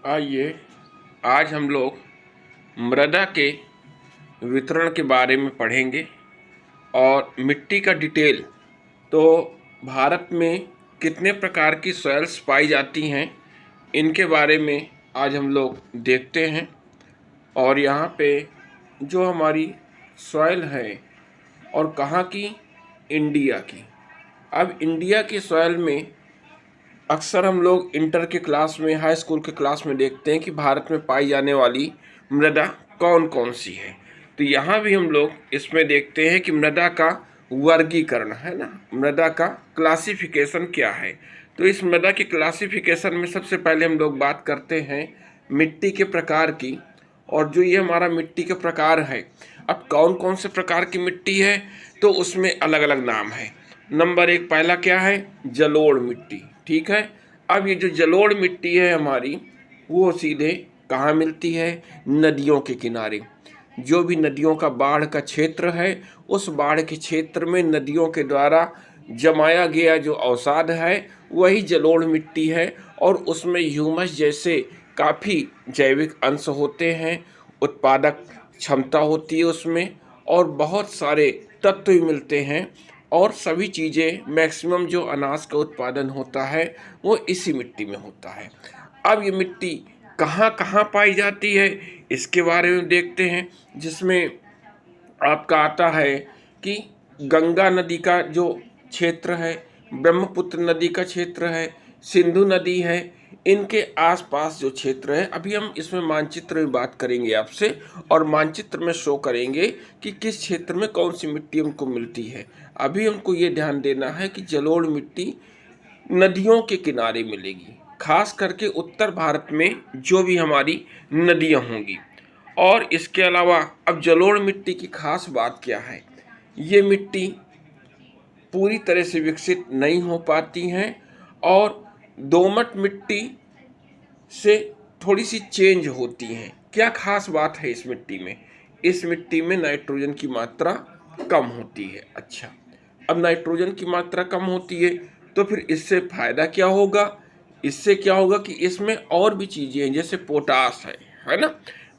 आइए आज हम लोग मृदा के वितरण के बारे में पढ़ेंगे और मिट्टी का डिटेल। तो भारत में कितने प्रकार की सॉइल्स पाई जाती हैं इनके बारे में आज हम लोग देखते हैं। और यहाँ पे जो हमारी सॉइल है और कहाँ की, इंडिया की। अब इंडिया की सॉइल में अक्सर हम लोग इंटर के क्लास में, हाई स्कूल के क्लास में देखते हैं कि भारत में पाई जाने वाली मृदा कौन कौन सी है। तो यहाँ भी हम लोग इसमें देखते हैं कि मृदा का वर्गीकरण है ना, मृदा का क्लासिफिकेशन क्या है। तो इस मृदा के क्लासिफिकेशन में सबसे पहले हम लोग बात करते हैं मिट्टी के प्रकार की। और जो ये हमारा मिट्टी के प्रकार है, अब कौन कौन से प्रकार की मिट्टी है तो उसमें अलग अलग नाम है। नंबर एक पहला क्या है, जलोढ़ मिट्टी। ठीक है। अब ये जो जलोढ़ मिट्टी है हमारी, वो सीधे कहाँ मिलती है, नदियों के किनारे। जो भी नदियों का बाढ़ का क्षेत्र है, उस बाढ़ के क्षेत्र में नदियों के द्वारा जमाया गया जो अवसाद है वही जलोढ़ मिट्टी है। और उसमें ह्यूमस जैसे काफ़ी जैविक अंश होते हैं, उत्पादक क्षमता होती है उसमें, और बहुत सारे तत्व भी मिलते हैं। और सभी चीज़ें, मैक्सिमम जो अनाज का उत्पादन होता है वो इसी मिट्टी में होता है। अब ये मिट्टी कहाँ कहाँ पाई जाती है इसके बारे में देखते हैं, जिसमें आपका आता है कि गंगा नदी का जो क्षेत्र है, ब्रह्मपुत्र नदी का क्षेत्र है, सिंधु नदी है, इनके आसपास जो क्षेत्र है। अभी हम इसमें मानचित्र में बात करेंगे आपसे, और मानचित्र में शो करेंगे कि किस क्षेत्र में कौन सी मिट्टी हमको मिलती है। अभी हमको ये ध्यान देना है कि जलोढ़ मिट्टी नदियों के किनारे मिलेगी, खास करके उत्तर भारत में जो भी हमारी नदियाँ होंगी। और इसके अलावा अब जलोढ़ मिट्टी की खास बात क्या है, ये मिट्टी पूरी तरह से विकसित नहीं हो पाती हैं और दोमट मिट्टी से थोड़ी सी चेंज होती हैं। क्या खास बात है इस मिट्टी में, इस मिट्टी में नाइट्रोजन की मात्रा कम होती है। अच्छा, अब नाइट्रोजन की मात्रा कम होती है तो फिर इससे फ़ायदा क्या होगा, इससे क्या होगा कि इसमें और भी चीज़ें हैं, जैसे पोटास है ना,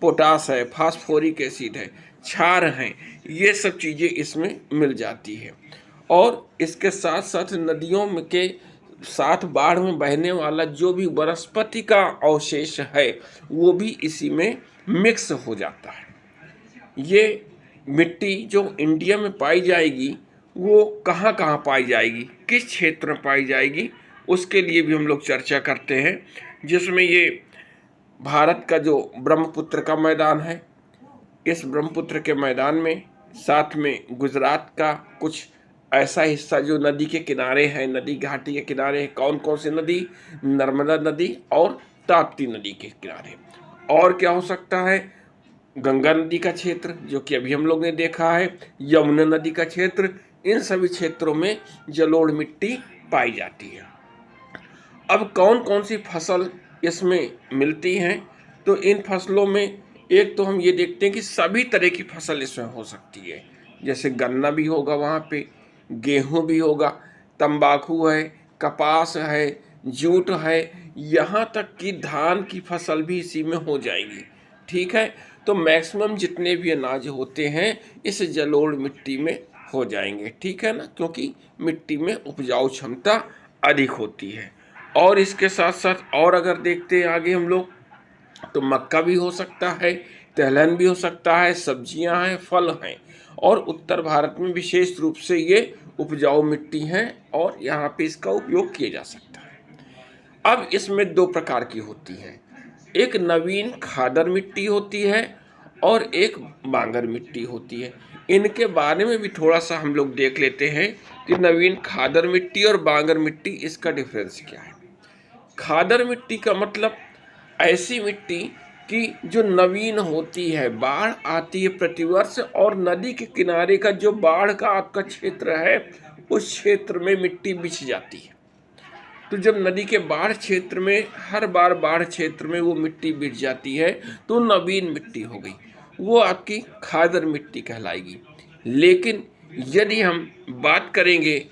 पोटास है, फास्फोरिक एसिड है, क्षार हैं, ये सब चीज़ें इसमें मिल जाती है। और इसके साथ साथ नदियों में के साथ बाढ़ में बहने वाला जो भी वनस्पति का अवशेष है वो भी इसी में मिक्स हो जाता है। ये मिट्टी जो इंडिया में पाई जाएगी वो कहाँ कहाँ पाई जाएगी, किस क्षेत्र में पाई जाएगी, उसके लिए भी हम लोग चर्चा करते हैं। जिसमें ये भारत का जो ब्रह्मपुत्र का मैदान है, इस ब्रह्मपुत्र के मैदान में साथ में गुजरात का कुछ ऐसा हिस्सा जो नदी के किनारे है, नदी घाटी के किनारे है। कौन कौन सी नदी, नर्मदा नदी और ताप्ती नदी के किनारे। और क्या हो सकता है, गंगा नदी का क्षेत्र जो कि अभी हम लोग ने देखा है, यमुना नदी का क्षेत्र, इन सभी क्षेत्रों में जलोढ़ मिट्टी पाई जाती है। अब कौन कौन सी फसल इसमें मिलती हैं, तो इन फसलों में एक तो हम ये देखते हैं कि सभी तरह की फसल इसमें हो सकती है। जैसे गन्ना भी होगा वहाँ पे, गेहूँ भी होगा, तंबाकू है, कपास है, जूट है, यहाँ तक कि धान की फसल भी इसी में हो जाएगी। ठीक है। तो मैक्सिमम जितने भी अनाज होते हैं इस जलोढ़ मिट्टी में हो जाएंगे। ठीक है ना, क्योंकि मिट्टी में उपजाऊ क्षमता अधिक होती है। और इसके साथ साथ और अगर देखते हैं आगे हम लोग, तो मक्का भी हो सकता है, तिलहन भी हो सकता है, सब्जियां हैं, फल हैं। और उत्तर भारत में विशेष रूप से ये उपजाऊ मिट्टी हैं और यहाँ पे इसका उपयोग किया जा सकता है। अब इसमें दो प्रकार की होती हैं, एक नवीन खादर मिट्टी होती है और एक बांगर मिट्टी होती है। इनके बारे में भी थोड़ा सा हम लोग देख लेते हैं कि नवीन खादर मिट्टी और बांगर मिट्टी, इसका डिफरेंस क्या है। खादर मिट्टी का मतलब ऐसी मिट्टी कि जो नवीन होती है, बाढ़ आती है प्रतिवर्ष और नदी के किनारे का जो बाढ़ का आपका क्षेत्र है उस क्षेत्र में मिट्टी बिछ जाती है। तो जब नदी के बाढ़ क्षेत्र में, हर बार बाढ़ क्षेत्र में वो मिट्टी बिछ जाती है तो नवीन मिट्टी हो गई, वो आपकी खादर मिट्टी कहलाएगी। लेकिन यदि हम बात करेंगे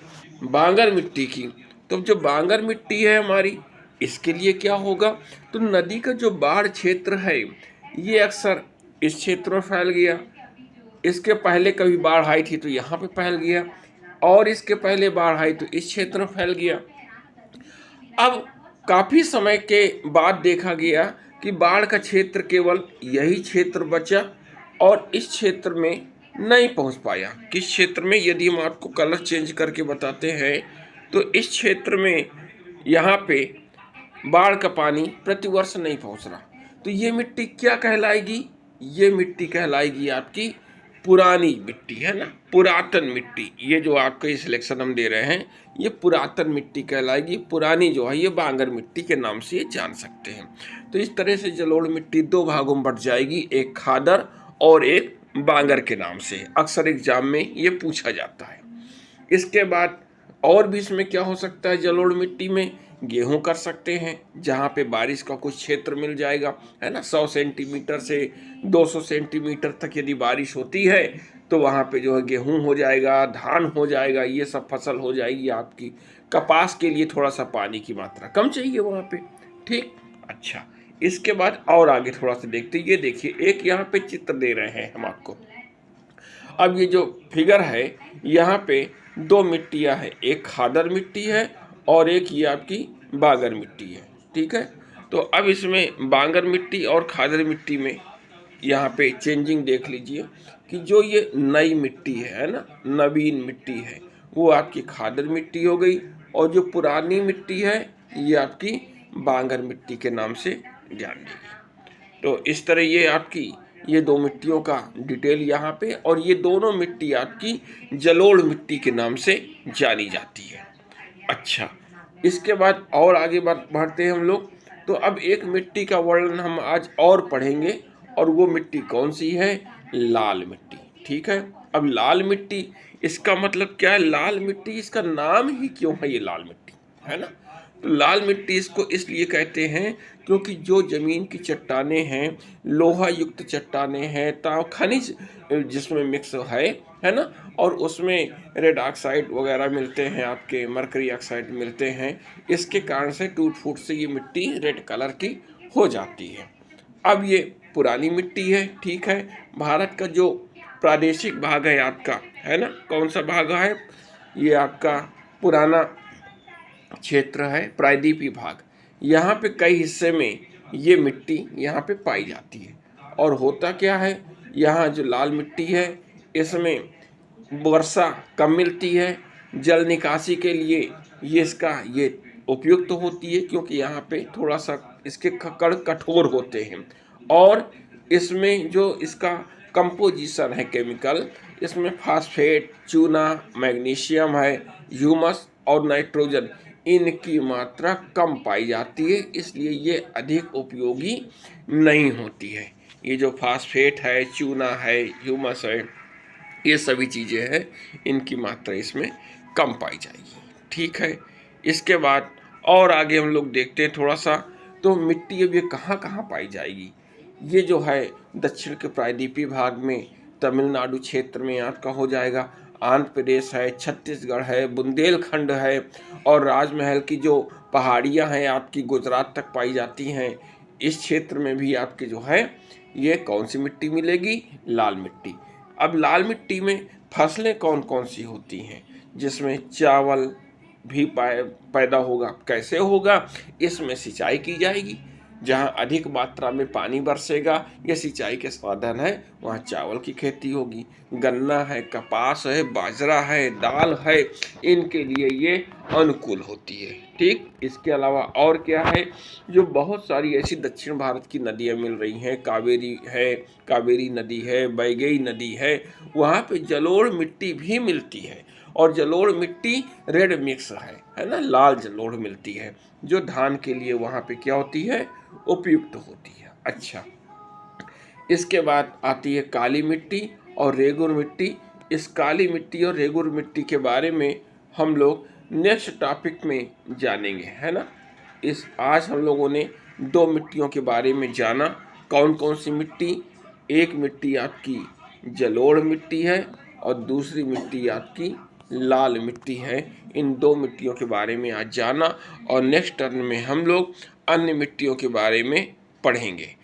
बांगर मिट्टी की, तो जो बांगर मिट्टी है हमारी, इसके लिए क्या होगा, तो नदी का जो बाढ़ क्षेत्र है ये अक्सर इस क्षेत्र में फैल गया, इसके पहले कभी बाढ़ आई थी तो यहाँ पे फैल गया, और इसके पहले बाढ़ आई तो इस क्षेत्र में फैल गया। अब काफ़ी समय के बाद देखा गया कि बाढ़ का क्षेत्र केवल यही क्षेत्र बचा और इस क्षेत्र में नहीं पहुंच पाया। किस क्षेत्र में, यदि हम आपको कलर चेंज करके बताते हैं तो इस क्षेत्र में यहाँ पे बाढ़ का पानी प्रतिवर्ष नहीं पहुंच रहा। तो ये मिट्टी क्या कहलाएगी, ये मिट्टी कहलाएगी आपकी पुरानी मिट्टी, है ना, पुरातन मिट्टी। ये जो आपका ये सिलेक्शन हम दे रहे हैं ये पुरातन मिट्टी कहलाएगी। पुरानी जो है ये बांगर मिट्टी के नाम से ये जान सकते हैं। तो इस तरह से जलोढ़ मिट्टी दो भागों में बट जाएगी, एक खादर और एक बांगर के नाम से। अक्सर एग्जाम में ये पूछा जाता है। इसके बाद और भी इसमें क्या हो सकता है, जलोढ़ मिट्टी में गेहूं कर सकते हैं, जहाँ पे बारिश का कुछ क्षेत्र मिल जाएगा, है ना। 100 सेंटीमीटर से 200 सेंटीमीटर तक यदि बारिश होती है तो वहाँ पे जो है गेहूं हो जाएगा, धान हो जाएगा, ये सब फसल हो जाएगी आपकी। कपास के लिए थोड़ा सा पानी की मात्रा कम चाहिए वहाँ पे, ठीक। अच्छा, इसके बाद और आगे थोड़ा सा देखते हैं। ये देखिए एक यहाँ पे चित्र दे रहे हैं हम आपको। अब ये जो फिगर है यहाँ पे दो मिट्टियाँ हैं, एक खादर मिट्टी है और एक ये आपकी बांगर मिट्टी है, ठीक है। तो अब इसमें बांगर मिट्टी और खादर मिट्टी में यहाँ पे चेंजिंग देख लीजिए कि जो ये नई मिट्टी है ना, नवीन मिट्टी है, वो आपकी खादर मिट्टी हो गई, और जो पुरानी मिट्टी है ये आपकी बांगर मिट्टी के नाम से जान लीजिए। तो इस तरह ये आपकी ये दो मिट्टियों का डिटेल यहाँ पे, और ये दोनों मिट्टी आपकी जलोढ़ मिट्टी के नाम से जानी जाती है। अच्छा, इसके बाद और आगे बढ़ते हैं हम लोग। तो अब एक मिट्टी का वर्णन हम आज और पढ़ेंगे, और वो मिट्टी कौन सी है, लाल मिट्टी, ठीक है। अब लाल मिट्टी, इसका मतलब क्या है, लाल मिट्टी, इसका नाम ही क्यों है ये लाल मिट्टी, है ना। तो लाल मिट्टी इसको इसलिए कहते हैं क्योंकि जो जमीन की चट्टानें हैं, लोहा युक्त चट्टानें हैं, ताव खनिज जिसमें मिक्स है ना, और उसमें रेड ऑक्साइड वगैरह मिलते हैं, आपके मरकरी ऑक्साइड मिलते हैं, इसके कारण से टूट फूट से ये मिट्टी रेड कलर की हो जाती है। अब ये पुरानी मिट्टी है, ठीक है। भारत का जो प्रादेशिक भाग है आपका, है ना, कौन सा भाग है, ये आपका पुराना क्षेत्र है, प्रायद्वीपीय भाग। यहाँ पे कई हिस्से में ये मिट्टी यहाँ पे पाई जाती है। और होता क्या है, यहाँ जो लाल मिट्टी है इसमें वर्षा कम मिलती है, जल निकासी के लिए ये उपयुक्त होती है, क्योंकि यहाँ पे थोड़ा सा इसके कण कठोर होते हैं, और इसमें जो इसका कंपोजिशन है केमिकल, इसमें फास्फेट, चूना, मैग्नीशियम है, ह्यूमस और नाइट्रोजन, इनकी मात्रा कम पाई जाती है, इसलिए ये अधिक उपयोगी नहीं होती है। ये जो फास्फेट है, चूना है, ह्यूमस है, ये सभी चीज़ें हैं, इनकी मात्रा इसमें कम पाई जाएगी, ठीक है। इसके बाद और आगे हम लोग देखते हैं थोड़ा सा। तो मिट्टी अब ये कहाँ कहाँ पाई जाएगी, ये जो है दक्षिण के प्रायद्वीपीय भाग में, तमिलनाडु क्षेत्र में आपका हो जाएगा, आंध्र प्रदेश है, छत्तीसगढ़ है, बुंदेलखंड है, और राजमहल की जो पहाड़ियाँ हैं आपकी गुजरात तक पाई जाती हैं। इस क्षेत्र में भी आपकी जो है ये कौन सी मिट्टी मिलेगी, लाल मिट्टी। अब लाल मिट्टी में फसलें कौन कौन सी होती हैं, जिसमें चावल भी पैदा होगा। कैसे होगा, इसमें सिंचाई की जाएगी, जहाँ अधिक मात्रा में पानी बरसेगा या सिंचाई के साधन है वहाँ चावल की खेती होगी। गन्ना है, कपास है, बाजरा है, दाल है, इनके लिए ये अनुकूल होती है, ठीक। इसके अलावा और क्या है, जो बहुत सारी ऐसी दक्षिण भारत की नदियाँ मिल रही हैं, कावेरी है, कावेरी नदी है, बैगई नदी है, वहाँ पे जलोढ़ मिट्टी भी मिलती है, और जलोढ़ मिट्टी रेड मिक्स है ना, लाल जलोढ़ मिलती है, जो धान के लिए वहाँ पे क्या होती है, उपयुक्त होती है। अच्छा, इसके बाद आती है काली मिट्टी और रेगुर मिट्टी। इस काली मिट्टी और रेगुर मिट्टी के बारे में हम लोग नेक्स्ट टॉपिक में जानेंगे, है ना। आज हम लोगों ने दो मिट्टियों के बारे में जाना। कौन कौन सी मिट्टी, एक मिट्टी आपकी जलोढ़ मिट्टी है और दूसरी मिट्टी आपकी लाल मिट्टी है। इन 2 मिट्टियों के बारे में आज जाना और नेक्स्ट टर्न में हम लोग अन्य मिट्टियों के बारे में पढ़ेंगे।